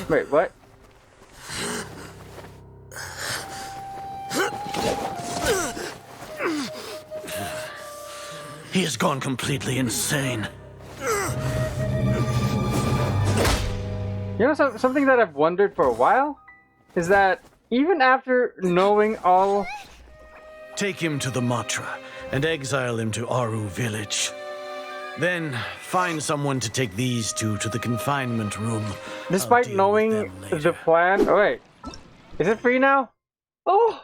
Wait, what? He has gone completely insane. You know, something that I've wondered for a while is that even after knowing all... Take him to the Matra and exile him to Aru village. Then find someone to take these two to the confinement room. Despite knowing the plan... Oh wait, is it free now? Oh,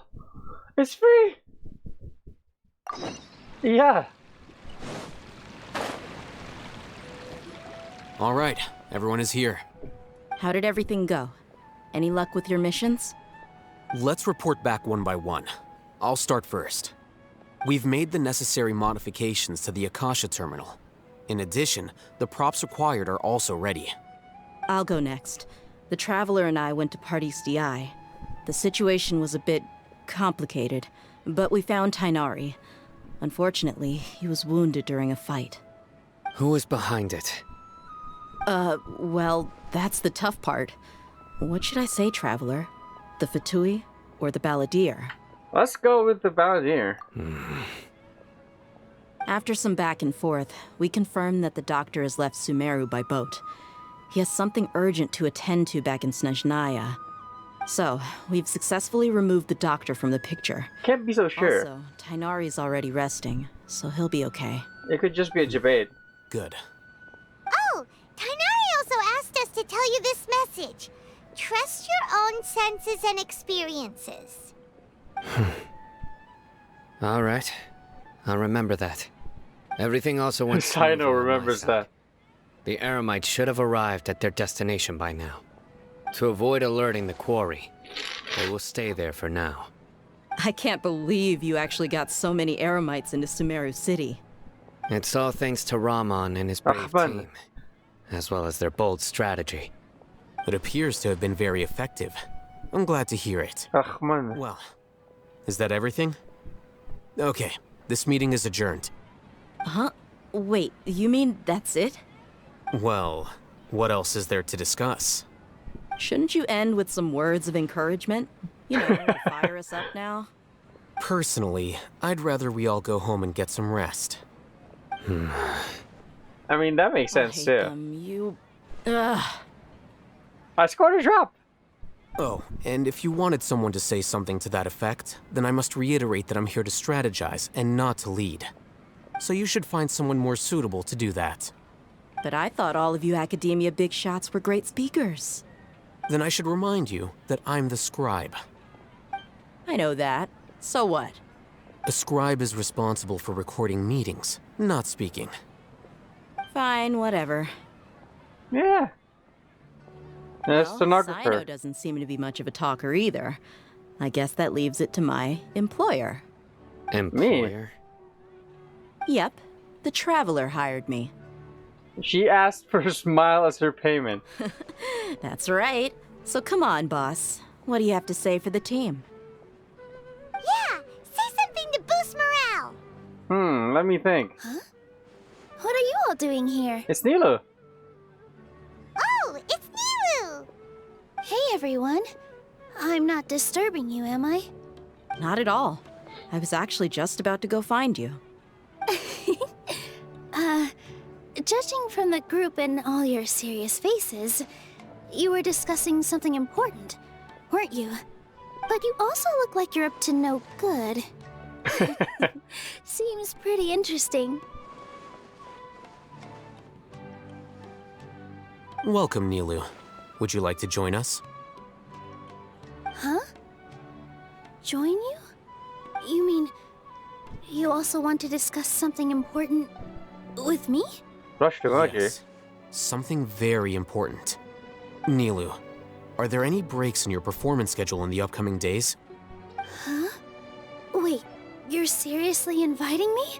it's free! Yeah. All right, everyone is here. How did everything go? Any luck with your missions? Let's report back one by one. I'll start first. We've made the necessary modifications to the Akasha terminal. In addition, the props required are also ready. I'll go next. The Traveler and I went to Party's DI. The situation was a bit complicated, but we found Tainari. Unfortunately, he was wounded during a fight. Who is behind it? Well, that's the tough part. What should I say, Traveler? The Fatui or the Balladeer? Let's go with the Balladeer. After some back and forth, we confirmed that the doctor has left Sumeru by boat. He has something urgent to attend to back in Snezhnaya. So, we've successfully removed the doctor from the picture. Can't be so sure. Also, Tainari's already resting, so he'll be okay. It could just be a debate. Good. Oh, Tainari also asked us to tell you this message. Trust your own senses and experiences. All right. I'll remember that. Everything also went Sino smoothly on my remembers side. that. The Eremites should have arrived at their destination by now. To avoid alerting the quarry, they will stay there for now. I can't believe you actually got so many Eremites into Sumeru City. It's all thanks to Rahman and his brave team, as well as their bold strategy. It appears to have been very effective. I'm glad to hear it. Man. Well, is that everything? Okay, this meeting is adjourned. Huh? Wait, you mean that's it? Well, what else is there to discuss? Shouldn't you end with some words of encouragement? You know, to fire us up now? Personally, I'd rather we all go home and get some rest. I mean, that makes sense too. You... Ugh. I scored a drop. Oh, and if you wanted someone to say something to that effect, then I must reiterate that I'm here to strategize and not to lead. So you should find someone more suitable to do that. But I thought all of you academia big shots were great speakers. Then I should remind you that I'm the scribe. I know that. So what? A scribe is responsible for recording meetings, not speaking. Fine, whatever. Yeah. That's Well, stenographer. Sino doesn't seem to be much of a talker either. I guess that leaves it to my employer. Employer? Yep, the Traveler hired me. She asked for a smile as her payment. That's right. So come on, boss. What do you have to say for the team? Yeah, say something to boost morale. Let me think. Huh? What are you all doing here? It's Nilou. Oh, it's Nilou! Hey, everyone. I'm not disturbing you, am I? Not at all. I was actually just about to go find you. Judging from the group and all your serious faces, you were discussing something important, weren't you? But you also look like you're up to no good. Seems pretty interesting. Welcome, Nilou. Would you like to join us? Huh? Join you? You mean you also want to discuss something important with me? Rush to emoji. Yes. Something very important. Nilou, are there any breaks in your performance schedule in the upcoming days? Huh? Wait, you're seriously inviting me?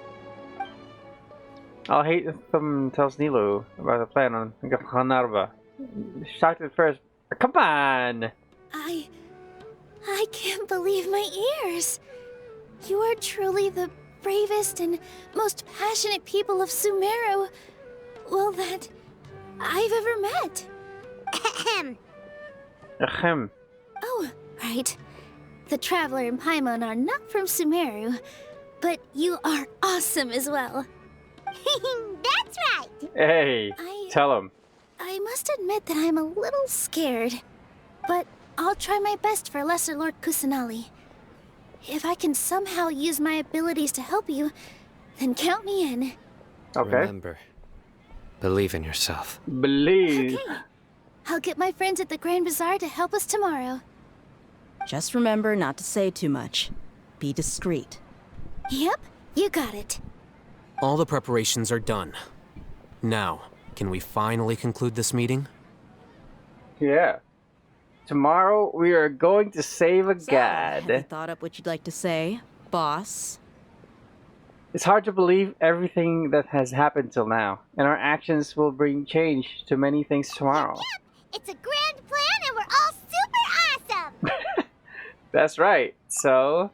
Alhaitham tells Nilou about the plan on Jnagarbha. Shocked at first. Come on! I can't believe my ears. You are truly the bravest and most passionate people of Sumeru, well, that I've ever met. Ahem. Ahem. Oh, right. The Traveler and Paimon are not from Sumeru, but you are awesome as well. That's right! Hey, tell him. I must admit that I'm a little scared, but I'll try my best for Lesser Lord Kusanali. If I can somehow use my abilities to help you, then count me in. Okay. Remember, believe in yourself. Believe. Okay. I'll get my friends at the Grand Bazaar to help us tomorrow. Just remember not to say too much. Be discreet. Yep, you got it. All the preparations are done. Now, can we finally conclude this meeting? Yeah. Tomorrow we are going to save a god. Have you thought up what you'd like to say, boss? It's hard to believe everything that has happened till now, and our actions will bring change to many things tomorrow. Yep, it's a grand plan and we're all super awesome! That's right. So,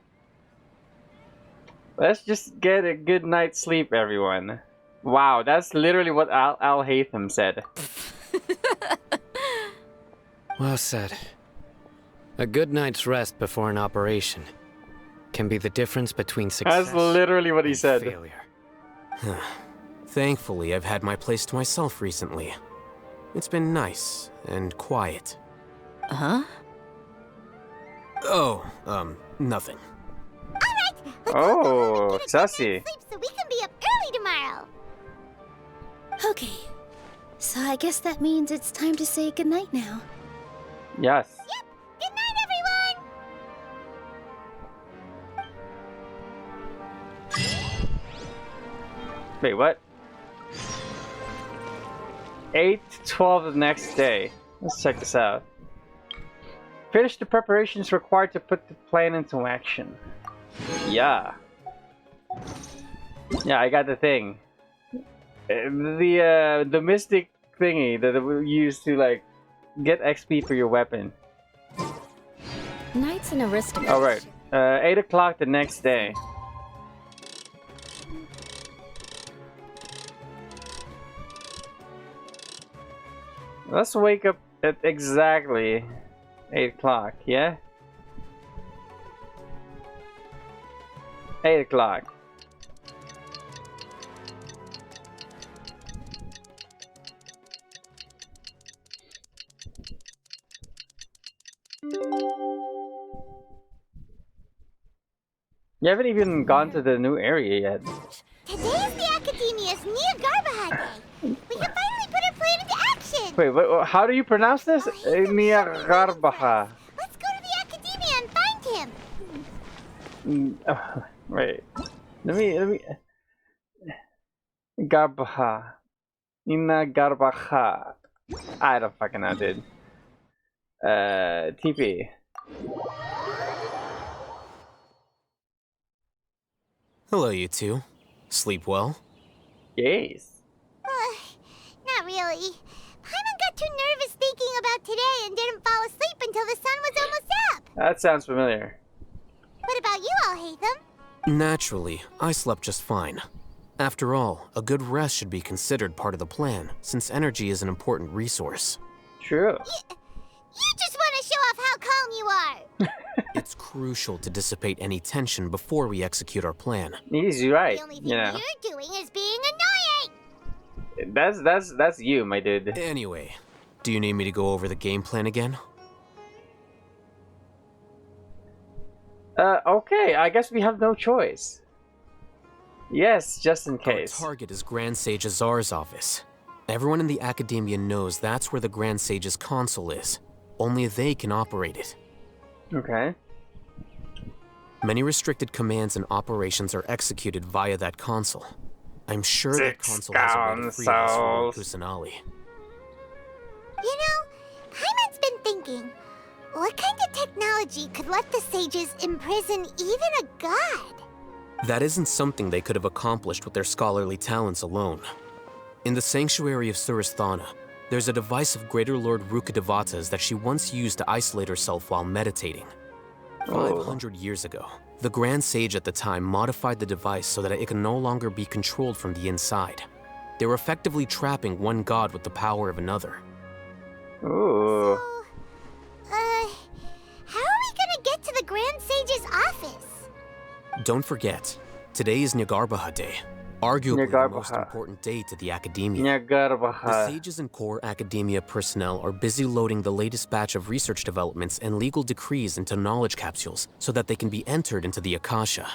let's just get a good night's sleep, everyone. Wow, that's literally what Alhaitham said. Well said. A good night's rest before an operation can be the difference between success That's literally what he and said. failure. Thankfully, I've had my place to myself recently. It's been nice and quiet. Huh? Oh, nothing. Oh, sassy. Sleep so we can be up early tomorrow. Okay, so I guess that means it's time to say goodnight now. Yes. Yep, good night, everyone! Wait, what? 8 to 12 the next day. Let's check this out. Finish the preparations required to put the plan into action. Yeah. Yeah, I got the thing. The mystic thingy that we use to like get XP for your weapon. Knights and aristocrats. Alright. 8 o'clock the next day. Let's wake up at exactly 8 o'clock, yeah? 8 o'clock. You haven't even gone to the new area yet. Today is the Academia's Jnagarbha Day. We can finally put our plan into action. Wait, how do you pronounce this? Jnagarbha. Let's go to the Academia and find him. Wait. Let me. Garbha. Jnagarbha. I don't fucking know, dude. TP. Hello, you two. Sleep well? Yes. Not really. Paimon got too nervous thinking about today and didn't fall asleep until the sun was almost up. That sounds familiar. What about you, Alhaitham? Naturally, I slept just fine. After all, a good rest should be considered part of the plan, since energy is an important resource. True. You just want to show off how calm you are. It's crucial to dissipate any tension before we execute our plan. He's right. The only thing You know. you're doing is being annoying. That's you, my dude. Anyway, do you need me to go over the game plan again? Okay, I guess we have no choice. Yes, just in Our case. target is Grand Sage Azar's office. Everyone in the Academia knows that's where the Grand Sage's console is. Only they can operate it. Okay. Many restricted commands and operations are executed via that console. I'm sure that 6 console has a way to free us from Lord consoles. Kusanali. You know, Paimon's been thinking, what kind of technology could let the sages imprison even a god? That isn't something they could have accomplished with their scholarly talents alone. In the Sanctuary of Suristhana, there's a device of Greater Lord Rukkhadevata's that she once used to isolate herself while meditating. Oh. 500 years ago, The Grand Sage at the time modified the device so that it can no longer be controlled from the inside. They were effectively trapping one god with the power of another. Ooh. How are we gonna get to the Grand Sage's office? Don't forget, today is Jnagarbha Day, arguably the most Jnagarbha. important day to the Academia. The Jnagarbha. sages and core academia personnel are busy loading the latest batch of research developments and legal decrees into knowledge capsules so that they can be entered into the Akasha.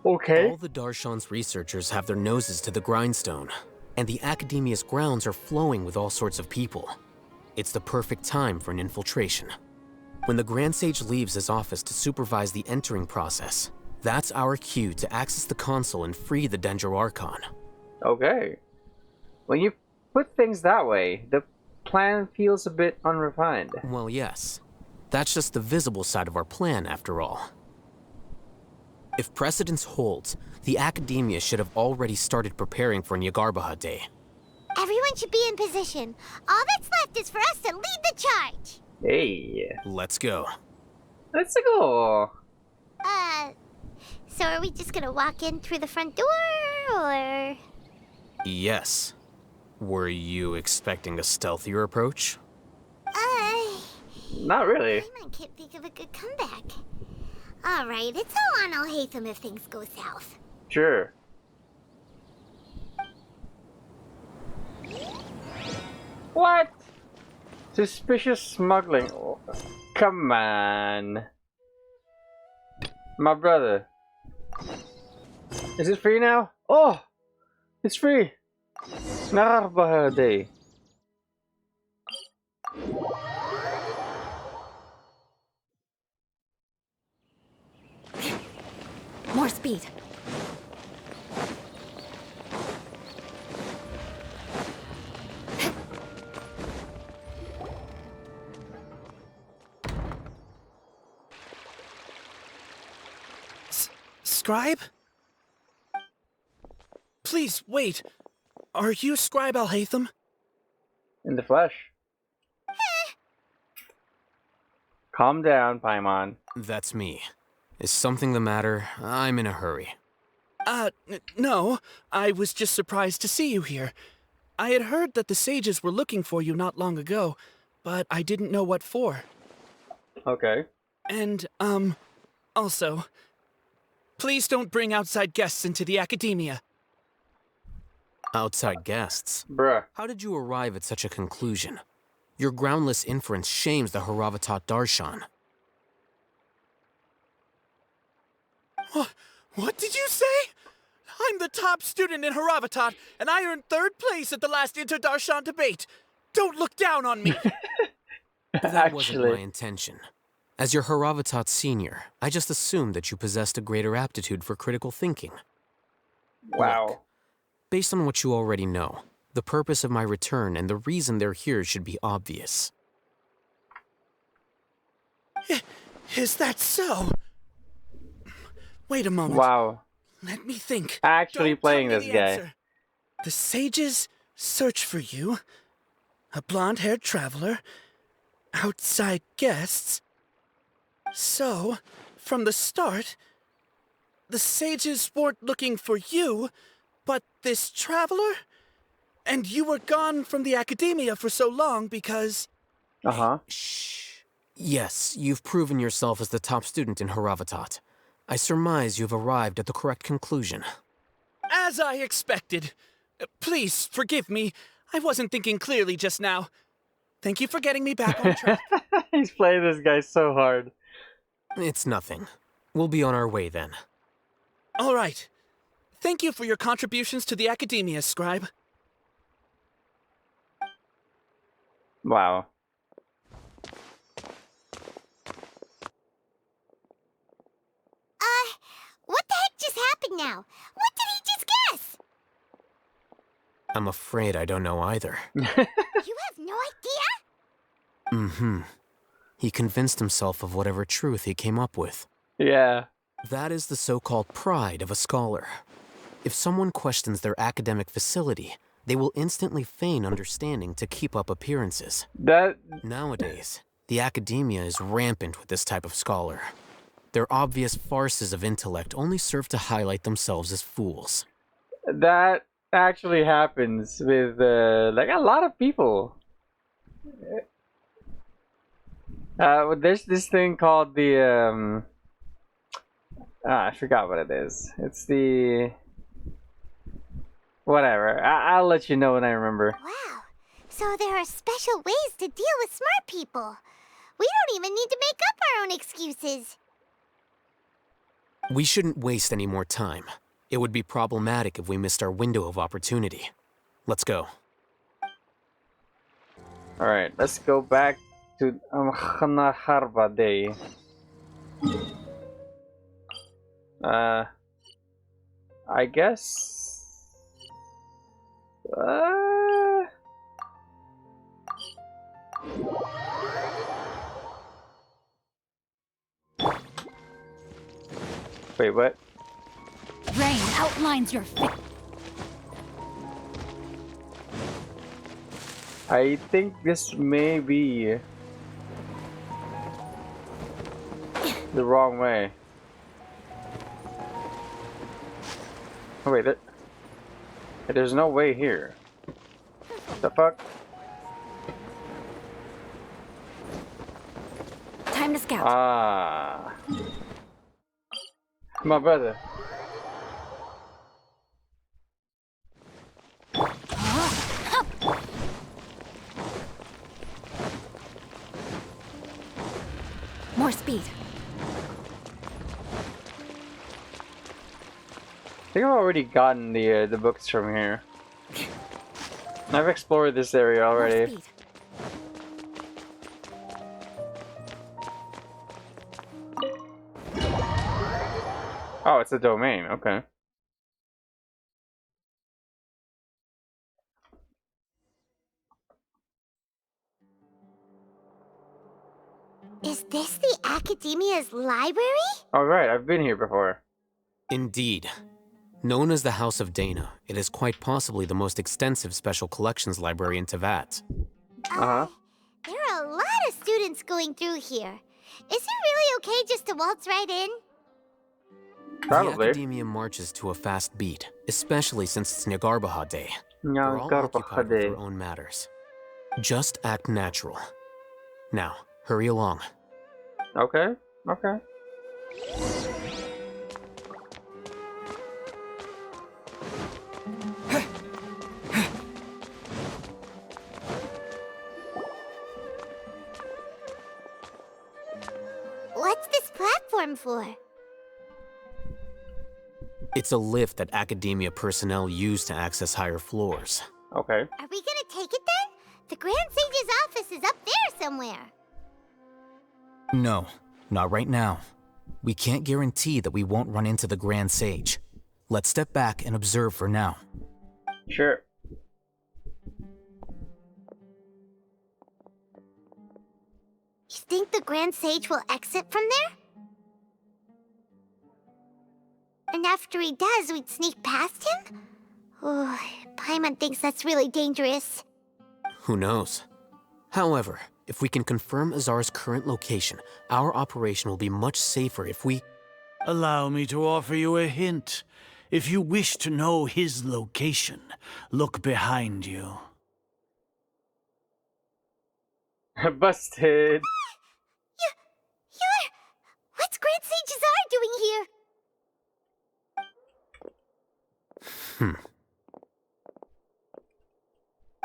Okay. All the Darshan's researchers have their noses to the grindstone, and the Academia's grounds are flowing with all sorts of people. It's the perfect time for an infiltration. When the Grand Sage leaves his office to supervise the entering process, that's our cue to access the console and free the Dendro Archon. Okay. When you put things that way, the plan feels a bit unrefined. Well, yes. That's just the visible side of our plan, after all. If precedence holds, the Academia should have already started preparing for Jnagarbha Day. Everyone should be in position. All that's left is for us to lead the charge. Hey. Let's go. Let's go. So are we just gonna walk in through the front door, or...? Yes. Were you expecting a stealthier approach? Not really. I can't think of a good comeback. Alright, it's all on Alhaitham if things go south. Sure. What? Suspicious smuggling. Oh, come on. My brother. Is it free now? Oh! It's free! Jnagarbha Day. More speed. Scribe? Please, wait. Are you Scribe Alhaitham? In the flesh. Calm down, Paimon. That's me. Is something the matter? I'm in a hurry. No. I was just surprised to see you here. I had heard that the sages were looking for you not long ago, but I didn't know what for. Okay. And, also, please don't bring outside guests into the Academia. Outside guests? Bruh. How did you arrive at such a conclusion? Your groundless inference shames the Haravatat Darshan. What did you say? I'm the top student in Haravatat, and I earned 3rd place at the last Inter-Darshan debate. Don't look down on me. That wasn't my intention. As your Haravatat senior, I just assumed that you possessed a greater aptitude for critical thinking. Wow. Look, based on what you already know, the purpose of my return and the reason they're here should be obvious. Is that so? Wait a moment. Wow. Let me think. Actually Don't playing tell me this the guy. answer. The sages search for you. A blonde-haired traveler. Outside guests. So, from the start, the sages weren't looking for you, but this traveler? And you were gone from the Academia for so long because... Uh-huh. Shh. Yes, you've proven yourself as the top student in Haravatat. I surmise you've arrived at the correct conclusion. As I expected. Please, forgive me. I wasn't thinking clearly just now. Thank you for getting me back on track. He's playing this guy so hard. It's nothing. We'll be on our way then. All right. Thank you for your contributions to the Academia, Scribe. Wow. What the heck just happened now? What did he just guess? I'm afraid I don't know either. You have no idea? Mm-hmm. He convinced himself of whatever truth he came up with. Yeah. That is the so-called pride of a scholar. If someone questions their academic facility, they will instantly feign understanding to keep up appearances. That... Nowadays, the academia is rampant with this type of scholar. Their obvious farces of intellect only serve to highlight themselves as fools. That actually happens with like a lot of people. There's this thing called the I forgot what it is. It's the whatever. I'll let you know when I remember. Wow. So there are special ways to deal with smart people. We don't even need to make up our own excuses. We shouldn't waste any more time. It would be problematic if we missed our window of opportunity. Let's go. Alright, let's go back to Jnagarbha Day. I guess... Wait, what? Rain outlines your I think this may be the wrong way. Oh, wait, there's no way here. The fuck? time to scout. Ah. My brother. More speed. I think I've already gotten the books from here. I've explored this area More already. speed. Oh, it's a domain. Okay. Is this the Academia's library? All right, I've been here before. Indeed. Known as the House of Dana, it is quite possibly the most extensive special collections library in Teyvat. Uh-huh. There are a lot of students going through here. Is it really okay just to waltz right in? Probably. The Academia marches to a fast beat, especially since it's Jnagarbha Day. They're all occupied with their own matters. Just act natural. Now, hurry along. Okay. Okay. What's this platform for? It's a lift that Academia personnel use to access higher floors. Okay. Are we gonna take it then? The Grand Sage's office is up there somewhere. No, not right now. We can't guarantee that we won't run into the Grand Sage. Let's step back and observe for now. Sure. You think the Grand Sage will exit from there? And after he does, we'd sneak past him? Oh, Paimon thinks that's really dangerous. Who knows? However, if we can confirm Azar's current location, our operation will be much safer if we... Allow me to offer you a hint. If you wish to know his location, look behind you. Busted. You're... What's Grand Sage Azar doing here?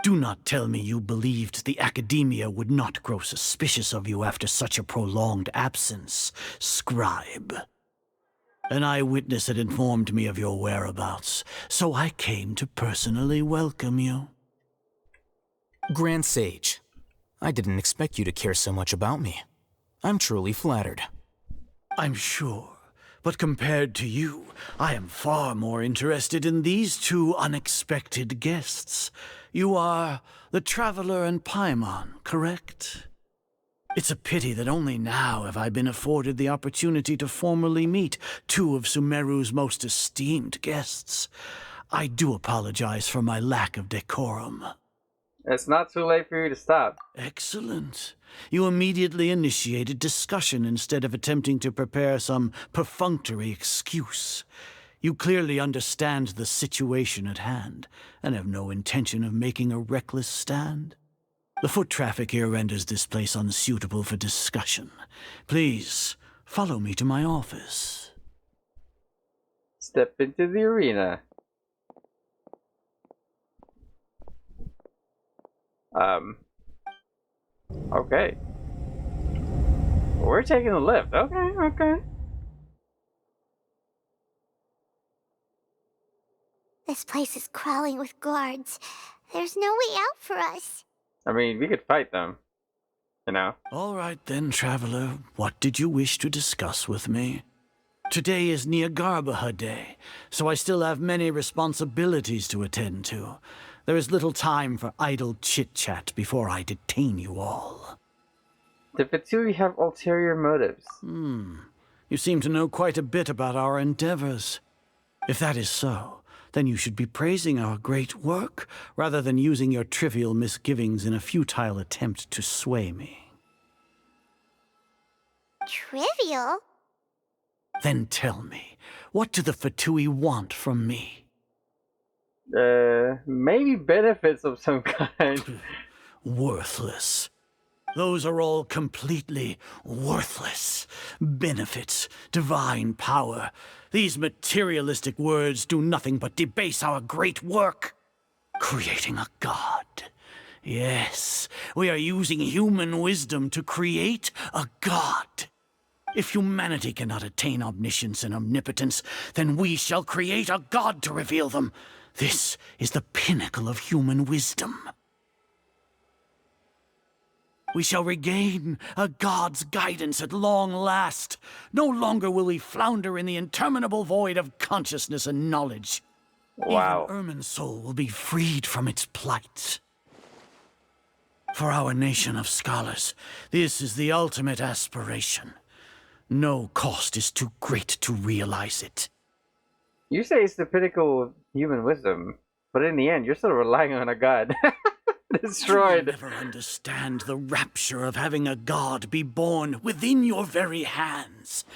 Do not tell me you believed the Academia would not grow suspicious of you after such a prolonged absence, scribe. An eyewitness had informed me of your whereabouts, so I came to personally welcome you. Grand Sage, I didn't expect you to care so much about me. I'm truly flattered. I'm sure, but compared to you, I am far more interested in these two unexpected guests. You are the Traveler and Paimon, correct? It's a pity that only now have I been afforded the opportunity to formally meet two of Sumeru's most esteemed guests. I do apologize for my lack of decorum. It's not too late for you to stop. Excellent. You immediately initiated discussion instead of attempting to prepare some perfunctory excuse. You clearly understand the situation at hand, and have no intention of making a reckless stand. The foot traffic here renders this place unsuitable for discussion. Please, follow me to my office. Step into the arena. Okay. We're taking the lift. Okay. This place is crawling with guards. There's no way out for us. I mean, we could fight them. You know? All right then, traveler. What did you wish to discuss with me? Today is Jnagarbha Day, so I still have many responsibilities to attend to. There is little time for idle chit-chat before I detain you all. The Fatui have ulterior motives. You seem to know quite a bit about our endeavors. If that is so, then you should be praising our great work, rather than using your trivial misgivings in a futile attempt to sway me. Trivial? Then tell me, what do the Fatui want from me? Maybe benefits of some kind. Worthless. Those are all completely worthless. Benefits, divine power. These materialistic words do nothing but debase our great work. Creating a god. Yes, we are using human wisdom to create a god. If humanity cannot attain omniscience and omnipotence, then we shall create a god to reveal them. This is the pinnacle of human wisdom. We shall regain a god's guidance at long last. No longer will we flounder in the interminable void of consciousness and knowledge. Wow. Even Ermin's soul will be freed from its plight. For our nation of scholars, this is the ultimate aspiration. No cost is too great to realize it. You say it's the pinnacle of human wisdom, but in the end, you're still relying on a god. Destroyed. You will never understand the rapture of having a god be born within your very hands.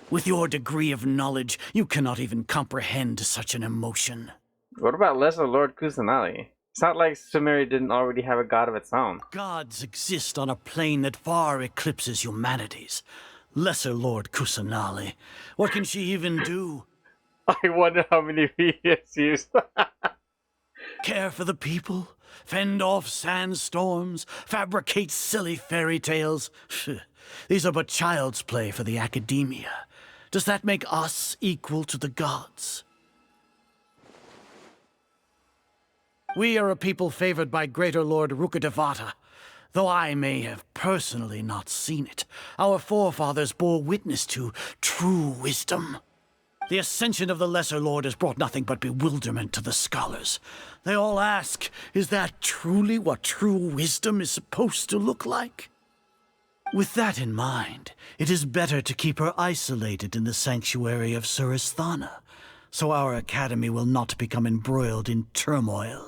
With your degree of knowledge, you cannot even comprehend such an emotion. What about Lesser Lord Kusanali? It's not like Sumeru didn't already have a god of its own. Gods exist on a plane that far eclipses humanity's. Lesser Lord Kusanali. What can she even do? I wonder how many feet it's used. Care for the people? Fend off sandstorms? Fabricate silly fairy tales? These are but child's play for the academia. Does that make us equal to the gods? We are a people favored by Greater Lord Rukkhadevata. Though I may have personally not seen it, our forefathers bore witness to true wisdom. The ascension of the Lesser Lord has brought nothing but bewilderment to the scholars. They all ask, is that truly what true wisdom is supposed to look like? With that in mind, it is better to keep her isolated in the sanctuary of Suristhana, so our academy will not become embroiled in turmoil.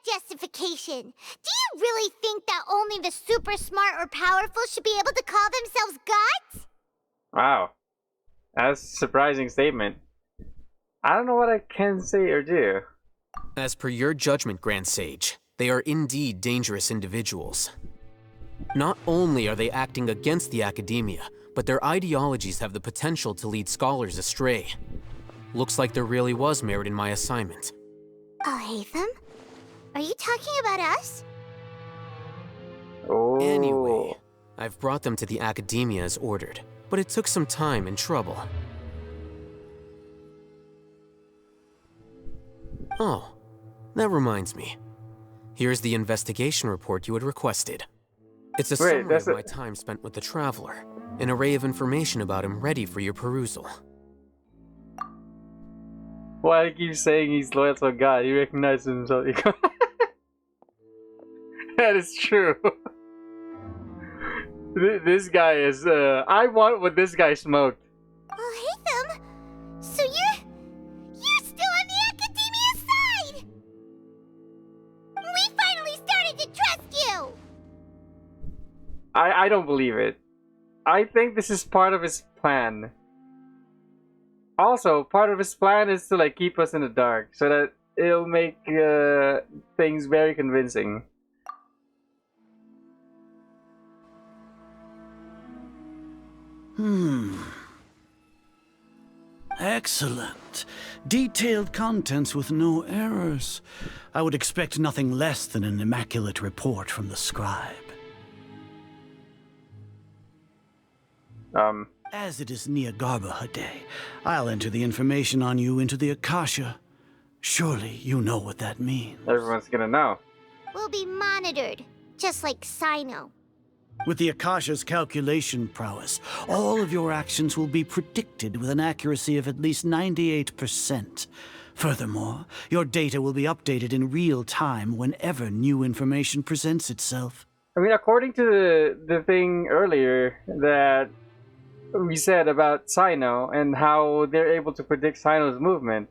Justification. Do you really think that only the super smart or powerful should be able to call themselves gods? Wow. That's a surprising statement. I don't know what I can say or do. As per your judgment, Grand Sage, they are indeed dangerous individuals. Not only are they acting against the academia, but their ideologies have the potential to lead scholars astray. Looks like there really was merit in my assignment. Alhaitham? Are you talking about us? Oh. Anyway, I've brought them to the academia as ordered, but it took some time and trouble. Oh, that reminds me. Here's the investigation report you had requested. It's a summary of my time spent with the Traveler, an array of information about him ready for your perusal. Why do you keep saying he's loyal to a god? He recognizes himself. That is true. This guy is, I want what this guy smoked. Alhaitham? So you're still on the academia side! We I don't believe it. I think this is part of his plan. Also, part of his plan is to like keep us in the dark so that it'll make things very convincing. Excellent. Detailed contents with no errors. I would expect nothing less than an immaculate report from the scribe. As it is Jnagarbha Day, I'll enter the information on you into the Akasha. Surely you know what that means. Everyone's gonna know. We'll be monitored, just like Sino. With the Akasha's calculation prowess, all of your actions will be predicted with an accuracy of at least 98%. Furthermore, your data will be updated in real time whenever new information presents itself. I mean, according to the thing earlier that we said about Sino and how they're able to predict Sino's movement,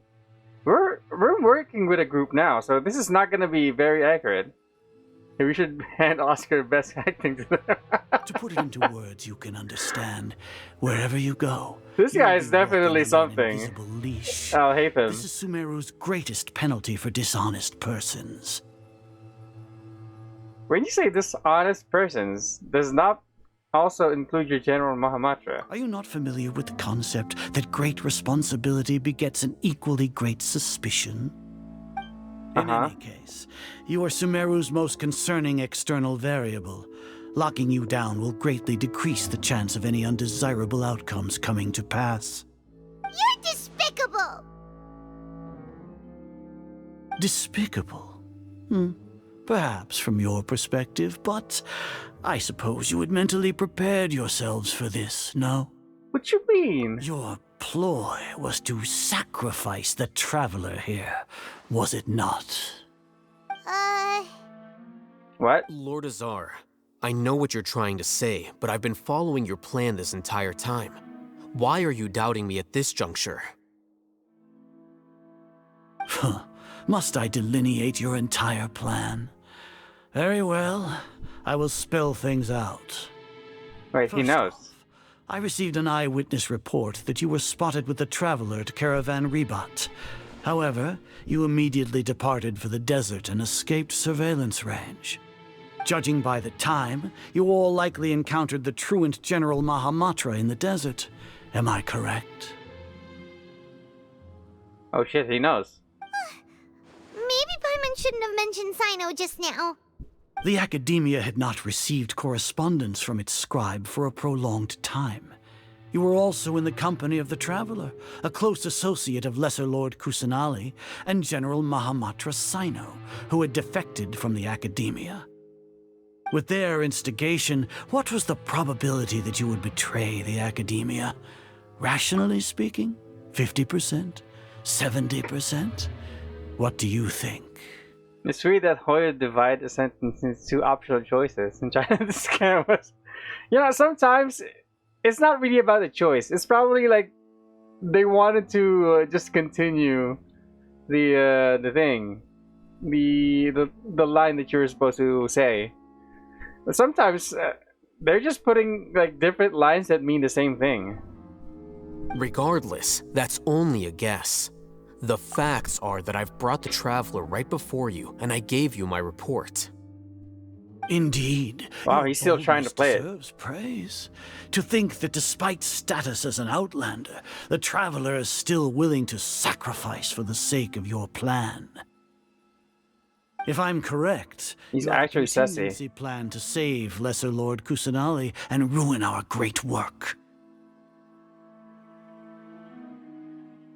we're working with a group now, so this is not going to be very accurate. We should hand Oscar best acting to them. To put it into words you can understand, wherever you go, this you guy will is be definitely walking on an something. invisible leash. Alhaitham. This is Sumeru's greatest penalty for dishonest persons. When you say dishonest persons, does not also include your General Mahamatra. Are you not familiar with the concept that great responsibility begets an equally great suspicion? In any case, you are Sumeru's most concerning external variable. Locking you down will greatly decrease the chance of any undesirable outcomes coming to pass. You're despicable! Despicable? Perhaps from your perspective, but I suppose you had mentally prepared yourselves for this, no? What you mean? Your ploy was to sacrifice the traveler here, was it not? What? Lord Azar, I know what you're trying to say, but I've been following your plan this entire time. Why are you doubting me at this juncture? Must I delineate your entire plan? Very well, I will spell things out. Wait, he knows. I received an eyewitness report that you were spotted with the traveler to Caravan Ribat. However, you immediately departed for the desert and escaped surveillance range. Judging by the time, you all likely encountered the truant General Mahamatra in the desert. Am I correct? Oh shit, he knows. Maybe Paimon shouldn't have mentioned Sino just now. The Academia had not received correspondence from its scribe for a prolonged time. You were also in the company of the Traveler, a close associate of Lesser Lord Kusanali and General Mahamatra Sino, who had defected from the Academia. With their instigation, what was the probability that you would betray the Academia? Rationally speaking, 50%? 70%? What do you think? It's weird that Hoyo divided the sentence into two optional choices and trying to scam us. You know, sometimes it's not really about the choice. It's probably like they wanted to just continue the thing, the line that you're supposed to say. But sometimes they're just putting like different lines that mean the same thing. Regardless, that's only a guess. The facts are that I've brought the Traveler right before you, and I gave you my report. Indeed. Wow, he's still trying to play it. Deserves praise. To think that despite status as an outlander, the Traveler is still willing to sacrifice for the sake of your plan. If I'm correct, he's you have actually a contingency plan to save Lesser Lord Kusanali and ruin our great work.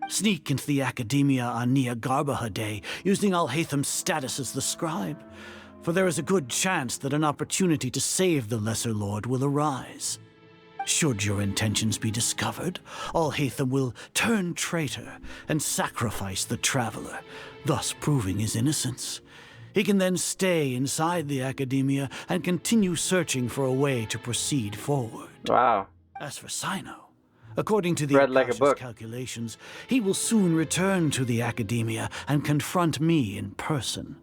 Sneak into the Academia on Jnagarbha Day, using Alhaitham's status as the scribe, for there is a good chance that an opportunity to save the Lesser Lord will arise. Should your intentions be discovered, Alhaitham will turn traitor and sacrifice the Traveler, thus proving his innocence. He can then stay inside the Academia and continue searching for a way to proceed forward. Wow. As for Sino, according to the read like a Akasha's book. calculations, he will soon return to the Academia and confront me in person.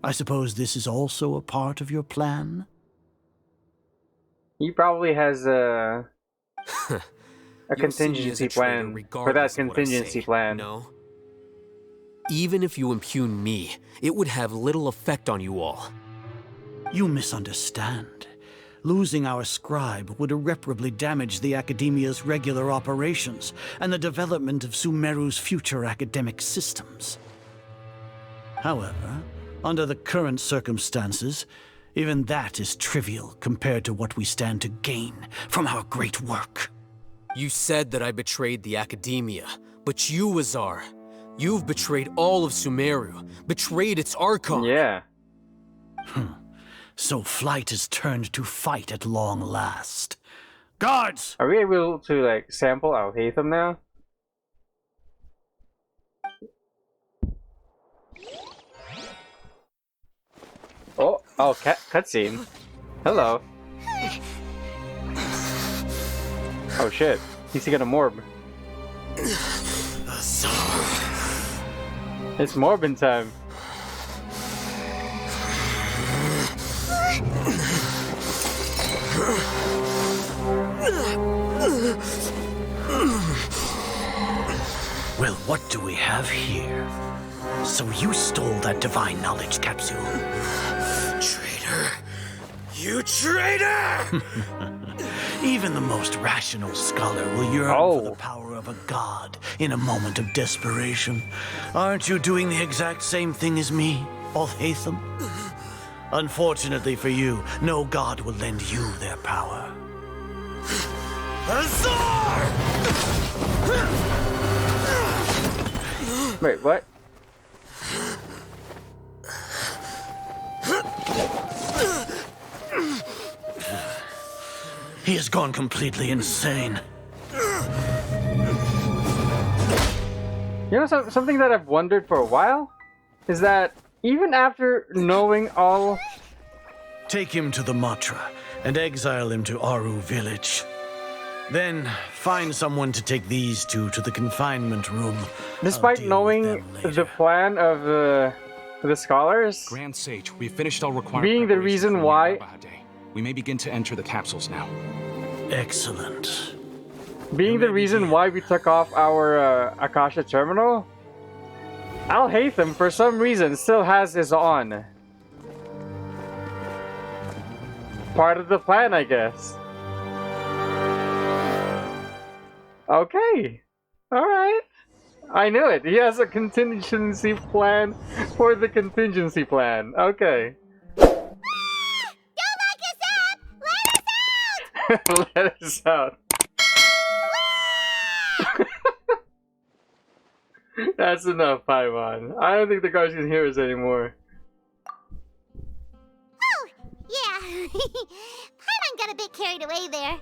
I suppose this is also a part of your plan? He probably has a You'll see me as contingency a traitor plan for that regardless of what I contingency say, plan. No? Even if you impugn me, it would have little effect on you all. You misunderstand. Losing our scribe would irreparably damage the Academia's regular operations and the development of Sumeru's future academic systems. However, under the current circumstances, even that is trivial compared to what we stand to gain from our great work. You said that I betrayed the Academia, but you, Azar, you've betrayed all of Sumeru, betrayed its Archon. Yeah. So flight has turned to fight at long last. Guards! Are we able to, like, sample Alhaitham now? Oh, cutscene. Hello. Oh shit. He's got a morb. It's morbin time. Well, what do we have here? So you stole that divine knowledge capsule. Traitor! You traitor! Even the most rational scholar will yearn for the power of a god in a moment of desperation. Aren't you doing the exact same thing as me, Alhaitham? Unfortunately for you, no god will lend you their power. Azar! Wait, what? He has gone completely insane. You know, something that I've wondered for a while is that even after knowing all... Take him to the Matra and exile him to Aru village. Then find someone to take these two to the confinement room. Despite knowing the plan of the scholars, Grand Sage, we finished all required being the preparations reason for why... Jnagarbha Day. We may begin to enter the capsules now. Excellent. Being the reason why we took off our Akasha terminal, Alhaitham, for some reason, still has his on. Part of the plan, I guess. Okay. Alright. I knew it. He has a contingency plan for the contingency plan. Okay. Let us out! That's enough, Paimon. I don't think the guards can hear us anymore. Oh, yeah. Paimon got a bit carried away there.